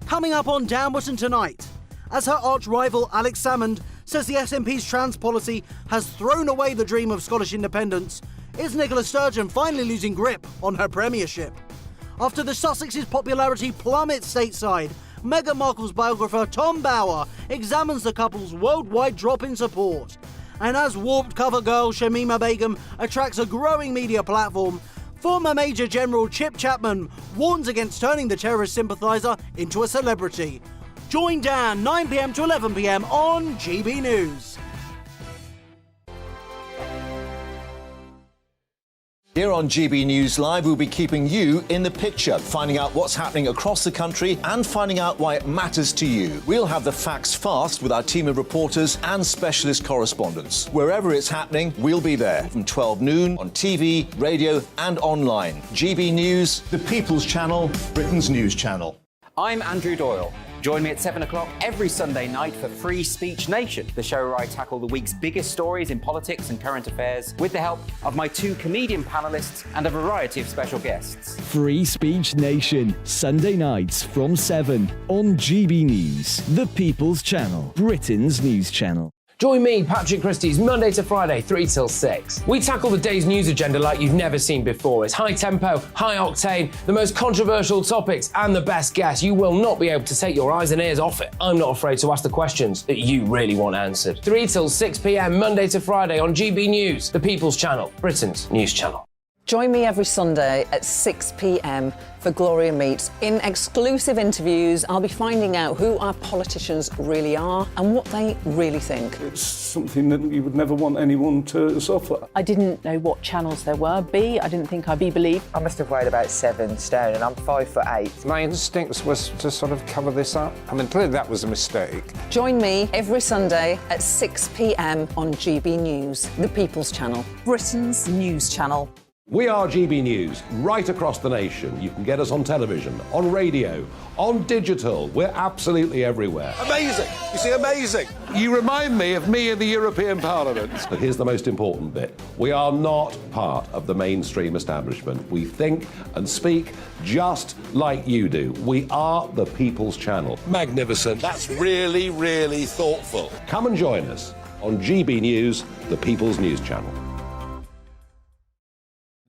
Coming up on Dan Wootton tonight, as her arch-rival Alex Salmond says the SNP's trans policy has thrown away the dream of Scottish independence, is Nicola Sturgeon finally losing grip on her premiership? After the Sussex's popularity plummets stateside, Meghan Markle's biographer Tom Bower examines the couple's worldwide drop in support. And as warped cover girl Shamima Begum attracts a growing media platform, former Major General Chip Chapman warns against turning the terrorist sympathiser into a celebrity. Join Dan 9 p.m. to 11 p.m. on GB News. Here on GB News Live, we'll be keeping you in the picture, finding out what's happening across the country and finding out why it matters to you. We'll have the facts fast with our team of reporters and specialist correspondents. Wherever it's happening, we'll be there from 12 noon on TV, radio and online. GB News, the People's Channel, Britain's news channel. I'm Andrew Doyle. Join me at 7 o'clock every Sunday night for Free Speech Nation, the show where I tackle the week's biggest stories in politics and current affairs with the help of my 2 comedian panellists and a variety of special guests. Free Speech Nation, Sunday nights from 7 on GB News, the People's Channel, Britain's news channel. Join me, Patrick Christie's Monday to Friday, 3 till 6. We tackle the day's news agenda like you've never seen before. It's high tempo, high octane, the most controversial topics, and the best guests. You will not be able to take your eyes and ears off it. I'm not afraid to ask the questions that you really want answered. 3 till 6 p.m, Monday to Friday on GB News, the People's Channel, Britain's news channel. Join me every Sunday at 6 p.m. for Gloria Meets. In exclusive interviews, I'll be finding out who our politicians really are and what they really think. It's something that you would never want anyone to suffer. I didn't know what channels there were. I didn't think I'd be believed. I must have weighed about 7 stone and I'm 5'8". My instinct was to sort of cover this up. I mean, clearly that was a mistake. Join me every Sunday at 6 p.m. on GB News, the People's Channel, Britain's news channel. We are GB News, right across the nation. You can get us on television, on radio, on digital. We're absolutely everywhere. Amazing! You see, amazing! You remind me of me in the European Parliament. But here's the most important bit. We are not part of the mainstream establishment. We think and speak just like you do. We are the People's Channel. Magnificent. That's really, really thoughtful. Come and join us on GB News, the People's News Channel.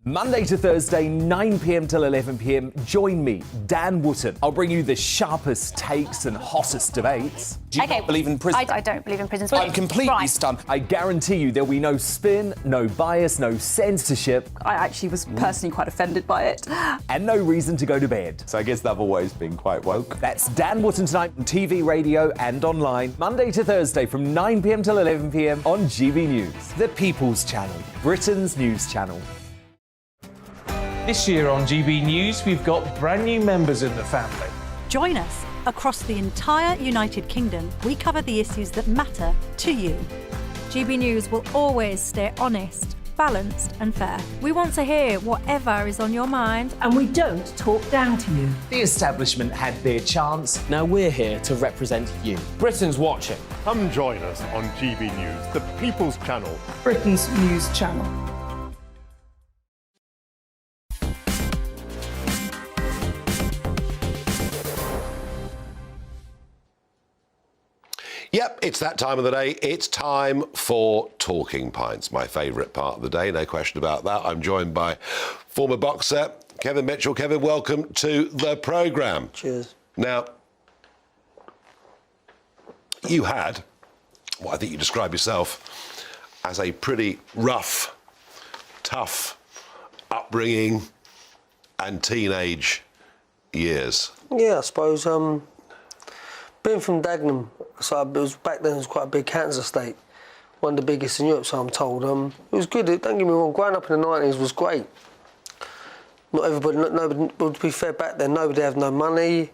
Monday to Thursday, 9 p.m. till 11 p.m. Join me, Dan Wootton. I'll bring you the sharpest takes and hottest debates. Do you not believe in prison? I don't believe in prisons. I'm completely stunned. I guarantee you there'll be no spin, no bias, no censorship. I actually was personally quite offended by it. And no reason to go to bed. So I guess they've always been quite woke. That's Dan Wootton tonight on TV, radio and online. Monday to Thursday from 9 p.m. till 11 p.m. on GB News. The People's Channel, Britain's news channel. This year on GB News, we've got brand new members in the family. Join us. Across the entire United Kingdom, we cover the issues that matter to you. GB News will always stay honest, balanced and fair. We want to hear whatever is on your mind. And we don't talk down to you. The establishment had their chance. Now we're here to represent you. Britain's watching. Come join us on GB News, the People's Channel. Britain's news channel. Yep, it's that time of the day. It's time for Talking Pints, my favourite part of the day, no question about that. I'm joined by former boxer Kevin Mitchell. Kevin, welcome to the programme. Cheers. Now, you had what I think you describe yourself as a pretty rough, tough upbringing and teenage years. Yeah, I suppose. Being from Dagenham, so it was back then. It was quite a big cancer state, one of the biggest in Europe. So I'm told. It was good. Don't get me wrong. Growing up in the '90s was great. Not everybody. Nobody. Well, to be fair, back then nobody had no money.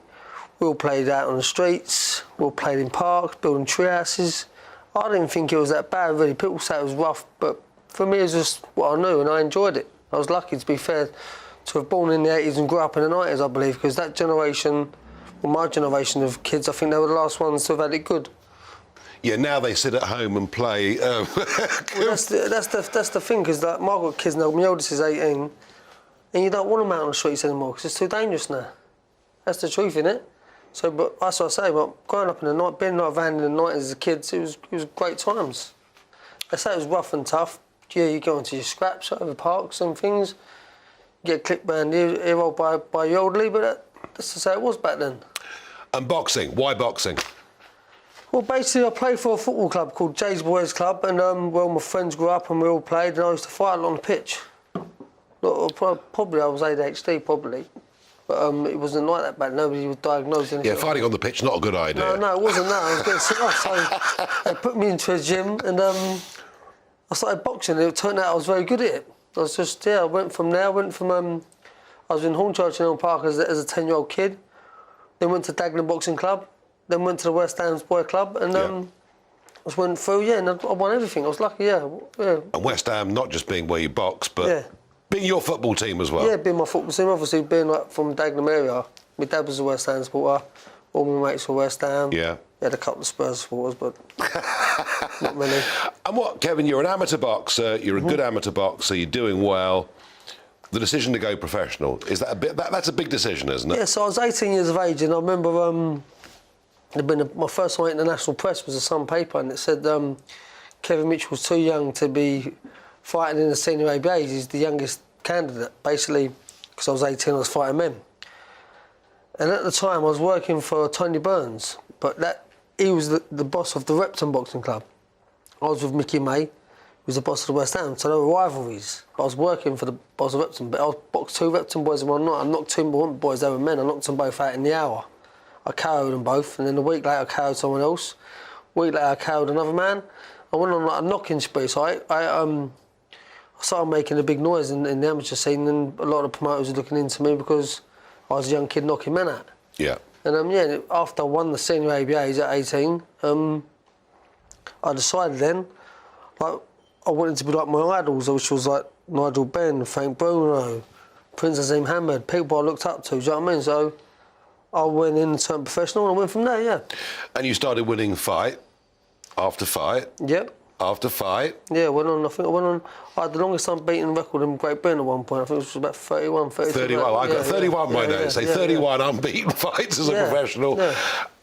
We all played out on the streets. We all played in parks, building tree houses. I didn't think it was that bad, really. People say it was rough, but for me, it was just what I knew, and I enjoyed it. I was lucky, to be fair, to have born in the '80s and grew up in the '90s, I believe, because that generation. Well, my generation of kids, I think they were the last ones to have had it good. Yeah, now they sit at home and play. Well, that's the thing, because like, I've got kids now. My oldest is 18, and you don't want them out on the streets anymore because it's too dangerous now. That's the truth, innit? So, but that's what I say. But growing up in the night, being in a van in the 90s as a kid, it was great times. I say it was rough and tough. Yeah, you go into your scraps over parks and things. You get clipped round here by your elderly, but that's to say it was back then. And boxing, why boxing? Well, basically, I played for a football club called Jay's Boys Club, and well, my friends grew up and we all played, and I used to fight on the pitch. Probably I was ADHD, probably, but it wasn't like that back. Nobody was diagnosed anything. Yeah, fighting on the pitch, not a good idea. No, it wasn't that. I was getting sick off, so they put me into a gym, and I started boxing. And it turned out I was very good at it. I was just, I went from there. I was in Hornchurch in Elm Park as a 10-year-old kid. Then went to Dagenham Boxing Club. Then went to the West Ham's Boy Club, and I just went through, and I won everything. I was lucky, yeah. And West Ham, not just being where you box, but being your football team as well. Yeah, being my football team, obviously being from Dagenham area. My dad was a West Ham supporter. All my mates were West Ham. Yeah. We had a couple of Spurs supporters, but not many. And what, Kevin? You're an amateur boxer. You're a good amateur boxer. You're doing well. The decision to go professional, is that a bit? That's a big decision, isn't it? Yeah. So I was 18 years of age, and I remember my first time in the national press was the Sun paper, and it said Kevin Mitchell was too young to be fighting in the senior ABAs. He's the youngest candidate, basically, because I was 18. I was fighting men, and at the time I was working for Tony Burns, but he was the boss of the Repton Boxing Club. I was with Mickey May. He was the boss of the West Ham, so there were rivalries. I was working for the boss of Repton, but I boxed two Repton boys in one night. I knocked two boys, they were men. I knocked them both out in the hour. I KO'd them both, and then a week later I KO'd someone else. A week later I KO'd another man. I went on like a knocking spree, so I started making a big noise in the amateur scene, and a lot of promoters were looking into me because I was a young kid knocking men out. Yeah. And after I won the senior ABAs at 18, I decided then, like, I wanted to be like my idols, which was like Nigel Benn, Frank Bruno, Prince Azim Hamad, people I looked up to, do you know what I mean? So I went in and turned professional, and I went from there, yeah. And you started winning fight after fight? Yep. After fight? Yeah, I had the longest unbeaten record in Great Britain at one point. I think it was about 31, 32. 31, I got 31 by now. Say 31 unbeaten fights as a professional. Yeah.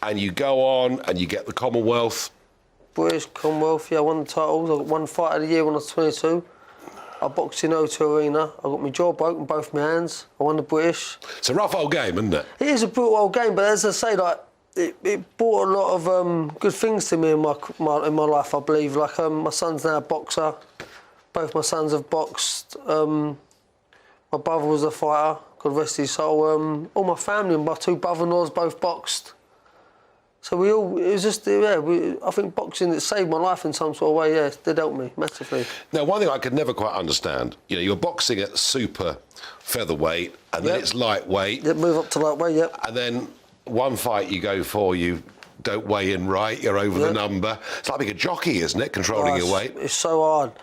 And you go on and you get the Commonwealth. British, Commonwealth, I won the titles. I got one fight of the year when I was 22. I boxed in O2 Arena. I got my jaw broken, both my hands. I won the British. It's a rough old game, isn't it? It is a brutal old game, but as I say, like it brought a lot of good things to me in my life. I believe, like my son's now a boxer. Both my sons have boxed. My brother was a fighter. God rest his soul. All my family and my two brother-in-laws both boxed. So it was just, I think boxing, it saved my life in some sort of way, it did help me massively. Now, one thing I could never quite understand, you're boxing at super featherweight, and then it's lightweight. Yep, move up to lightweight, yep. And then one fight you go for, you don't weigh in right, you're over the number. It's like being a jockey, isn't it, controlling your weight? It's so hard.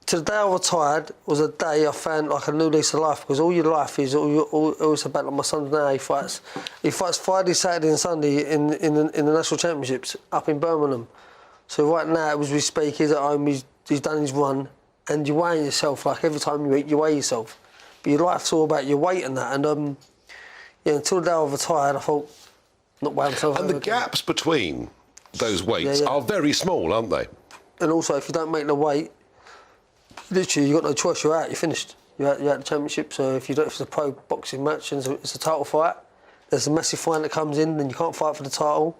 To the day I retired was a day I found like a new lease of life, because all your life is always about, like my son now, he fights Friday, Saturday and Sunday in the national championships up in Birmingham. So right now, as we speak, he's at home, he's done his run, and you're weighing yourself, like every time you eat, you weigh yourself. But your life's all about your weight and that, and until the day I retired, I thought, not weighing myself. And the gaps between those weights are very small, aren't they? And also, if you don't make the weight, literally, you've got no choice, you're out, you're finished. You're at the championship, so if it's a pro boxing match and it's a title fight, there's a massive fine that comes in and you can't fight for the title.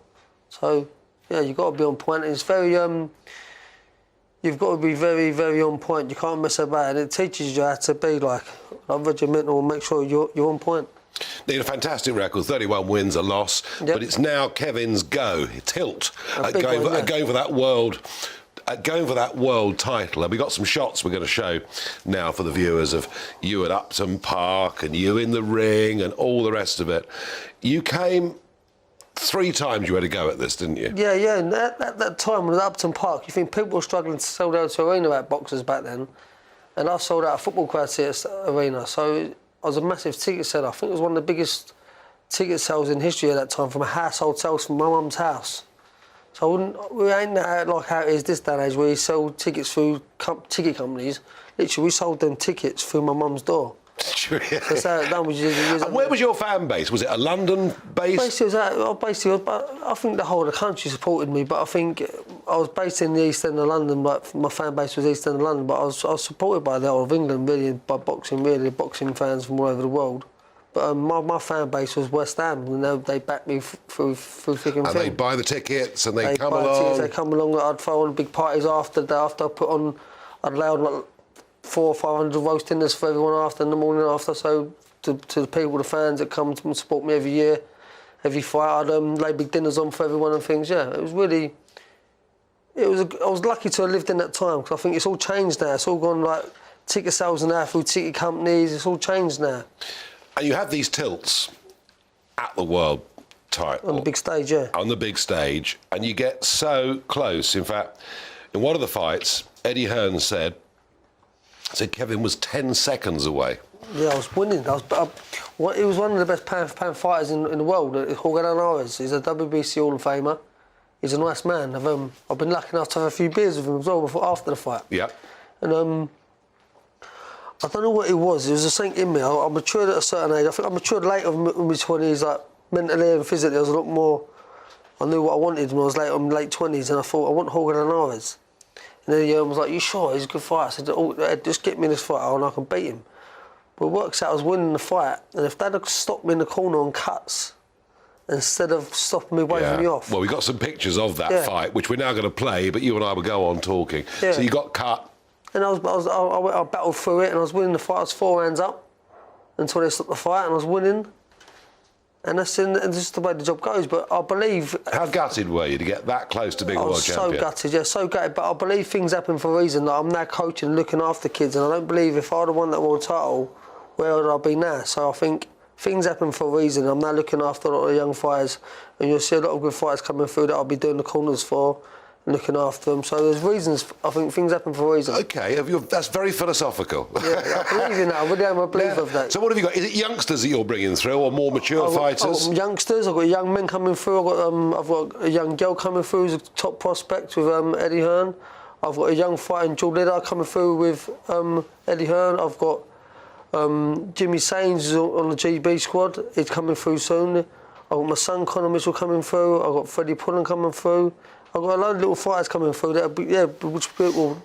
So, you've got to be on point. And it's very, you've got to be very, very on point. You can't mess about, and it teaches you how to be like regimental and make sure you're on point. Need a fantastic record, 31 wins, a loss, but it's now Kevin's tilt at going for that world title. And we got some shots we're going to show now for the viewers of you at Upton Park and you in the ring and all the rest of it. You came 3 times you had a go at this, didn't you? Yeah, and that time when at Upton Park, you think people were struggling to sell out to arena about boxers back then, and I sold out a football crowd to arena, so I was a massive ticket seller. I think it was one of the biggest ticket sales in history at that time, from a household sales from my mum's house. So we ain't like how it is this day and age, where you sell tickets through ticket companies. Literally, we sold them tickets through my mum's door. Sure, yeah. That's how it done. And where was your fan base? Was it a London base? Basically, I think the whole of the country supported me, but I think I was based in the East End of London. Like my fan base was East End of London, but I was supported by the whole of England, really, by boxing fans from all over the world. But my fan base was West Ham, and they backed me through thick and thin. And they buy the tickets, and they come buy along. Tickets, they come along. I'd throw on big parties after I put on. I'd lay on like 400 or 500 roast dinners for everyone after, in the morning after. So to the people, the fans that come to support me every year, every fight, I'd lay big dinners on for everyone and things. Yeah, it was really. I was lucky to have lived in that time, because I think it's all changed now. It's all gone like ticket sales now through ticket companies. It's all changed now. And you have these tilts at the world title. On the big stage, yeah. On the big stage, and you get so close. In fact, in one of the fights, Eddie Hearn said Kevin was 10 seconds away. Yeah, I was winning. He was one of the best pound-for-pound fighters in the world. Jorge Linares. He's a WBC Hall of Famer. He's a nice man. I've been lucky enough to have a few beers with him as well after the fight. Yeah. And I don't know what it was. There was something in me. I matured at a certain age. I think I matured later in my 20s, like mentally and physically. I was a lot more. I knew what I wanted when I was in my late 20s, and I thought, I want Jorge Linares. And then Eddie was like, "You sure? He's a good fighter." I said, "Oh, Ed, just get me this fight, and I can beat him." But it works out I was winning the fight, and if they'd have stopped me in the corner on cuts, instead of stopping me, waving me off. Well, we got some pictures of that fight, which we're now going to play, but you and I will go on talking. Yeah. So you got cut. And I battled through it, and I was winning the fight. I was 4 rounds up until they stopped the fight, and I was winning. And that's just the way the job goes. But I believe. How gutted were you to get that close to being a world champion? So gutted, so gutted. But I believe things happen for a reason. Like, I'm now coaching and looking after kids, and I don't believe if I'd have won that world title, where would I be now? So I think things happen for a reason. I'm now looking after a lot of young fighters, and you'll see a lot of good fighters coming through that I'll be doing the corners for. Looking after them, so there's reasons. I think things happen for a reason. Okay, that's very philosophical. Yeah, I believe in that. I really am a believer of that. So what have you got? Is it youngsters that you're bringing through, or more mature fighters? I've got youngsters. I've got young men coming through. I've got a young girl coming through who's a top prospect with Eddie Hearn. I've got a young fighter in Joe Lidder coming through with Eddie Hearn. I've got Jimmy Sains who's on the GB squad. He's coming through soon. I've got my son Conor Mitchell coming through. I've got Freddie Pullen coming through. I've got a load of little fighters coming through which will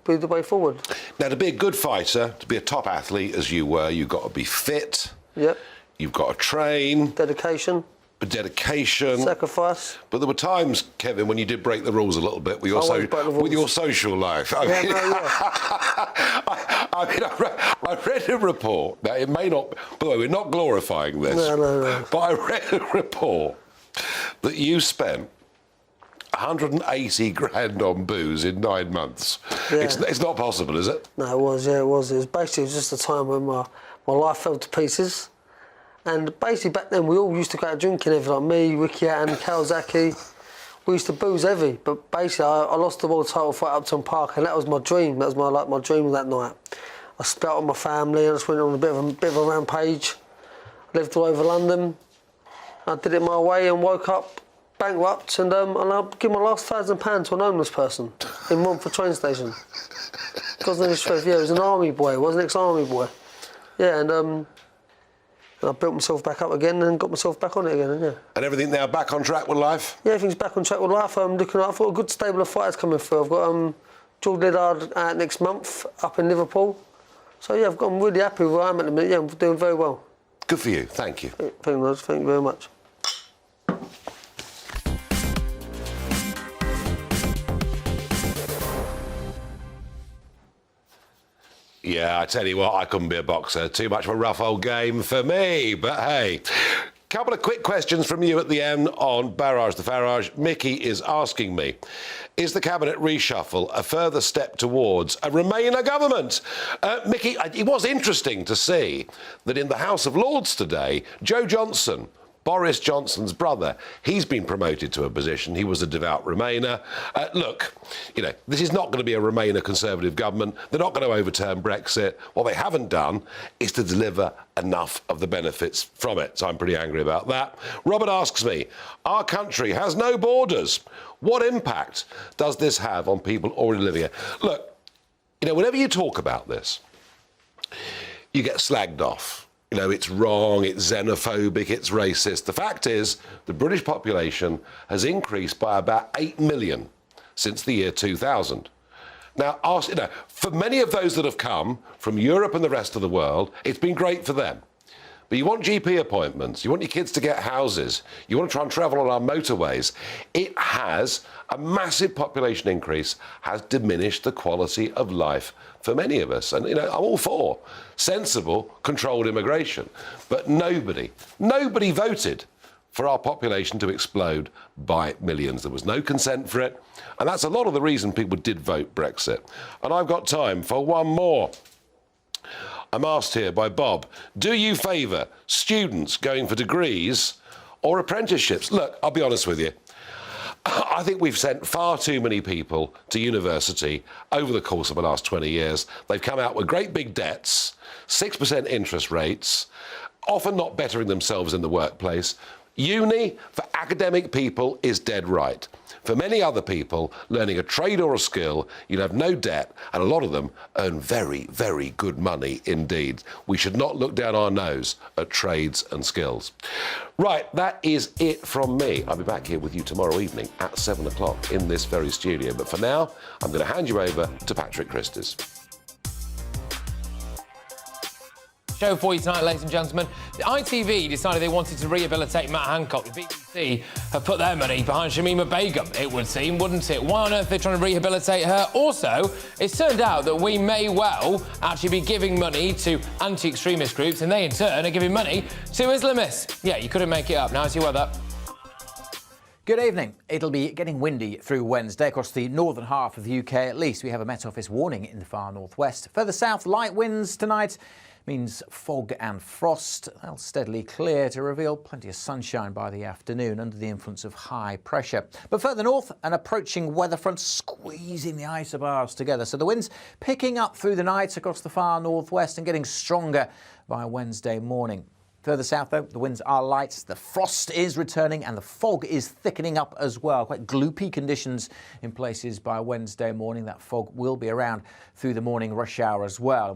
be the way forward. Now, to be a good fighter, to be a top athlete as you were, you've got to be fit. Yep. You've got to train. Dedication. Dedication. Sacrifice. But there were times, Kevin, when you did break the rules a little bit with your, social life. I read a report. Now, it may not... By the way, we're not glorifying this. No. But I read a report that you spent 180 grand on booze in 9 months. Yeah. It's not possible, is it? No, it was. It was basically just a time when my life fell to pieces. And basically back then we all used to go out drinking, like me, Ricky and Kawasaki. We used to booze heavy, but basically I lost the world title fight at Upton Park, and that was my dream. That was my dream that night. I split up with my family, I just went on a bit of a rampage. Lived all over London. I did it my way and woke up bankrupt, and I give my last £1,000 to an homeless person in Romford train station. God's honest truth, yeah, it was an army boy, it was an ex-army boy. Yeah, and I built myself back up again and got myself back on it again, yeah. And everything now back on track with life? Yeah, everything's back on track with life. I've got a good stable of fighters coming through. I've got George Liddard out next month up in Liverpool. So yeah, I'm really happy with where I am at the minute. Yeah, I'm doing very well. Good for you, thank you. Thank you very much. Yeah, I tell you what, I couldn't be a boxer. Too much of a rough old game for me. But hey, couple of quick questions from you at the end on Barrage the Farage. Mickey is asking me, is the cabinet reshuffle a further step towards a Remainer government? Mickey, it was interesting to see that in the House of Lords today, Joe Johnson, Boris Johnson's brother, he's been promoted to a position. He was a devout Remainer. Look, this is not going to be a Remainer Conservative government. They're not going to overturn Brexit. What they haven't done is to deliver enough of the benefits from it. So I'm pretty angry about that. Robert asks me, our country has no borders. What impact does this have on people already living here? Look, whenever you talk about this, you get slagged off. It's wrong, it's xenophobic, it's racist. The fact is, the British population has increased by about 8 million since the year 2000. Now, for many of those that have come from Europe and the rest of the world, it's been great for them. But you want GP appointments, you want your kids to get houses, you want to try and travel on our motorways. It has, a massive population increase has diminished the quality of life for many of us. And, I'm all for sensible, controlled immigration. But nobody voted for our population to explode by millions. There was no consent for it. And that's a lot of the reason people did vote Brexit. And I've got time for one more. I'm asked here by Bob, do you favour students going for degrees or apprenticeships? Look, I'll be honest with you. I think we've sent far too many people to university over the course of the last 20 years. They've come out with great big debts, 6% interest rates, often not bettering themselves in the workplace. Uni, for academic people, is dead right. For many other people, learning a trade or a skill, you'd have no debt, and a lot of them earn very, very good money indeed. We should not look down our nose at trades and skills. Right, that is it from me. I'll be back here with you tomorrow evening at 7 o'clock in this very studio. But for now, I'm going to hand you over to Patrick Christys. Show for you tonight, ladies and gentlemen. The ITV decided they wanted to rehabilitate Matt Hancock. The BBC have put their money behind Shamima Begum, it would seem, wouldn't it? Why on earth are they trying to rehabilitate her? Also, it's turned out that we may well actually be giving money to anti-extremist groups, and they in turn are giving money to Islamists. Yeah, you couldn't make it up. Now I see weather. Good evening. It'll be getting windy through Wednesday across the northern half of the UK at least. We have a Met Office warning in the far northwest. Further south, light winds tonight means fog and frost. They'll steadily clear to reveal plenty of sunshine by the afternoon under the influence of high pressure. But further north, an approaching weather front squeezing the isobars together. So the winds picking up through the night across the far northwest and getting stronger by Wednesday morning. Further south, though, the winds are light, the frost is returning and the fog is thickening up as well. Quite gloopy conditions in places by Wednesday morning. That fog will be around through the morning rush hour as well. And we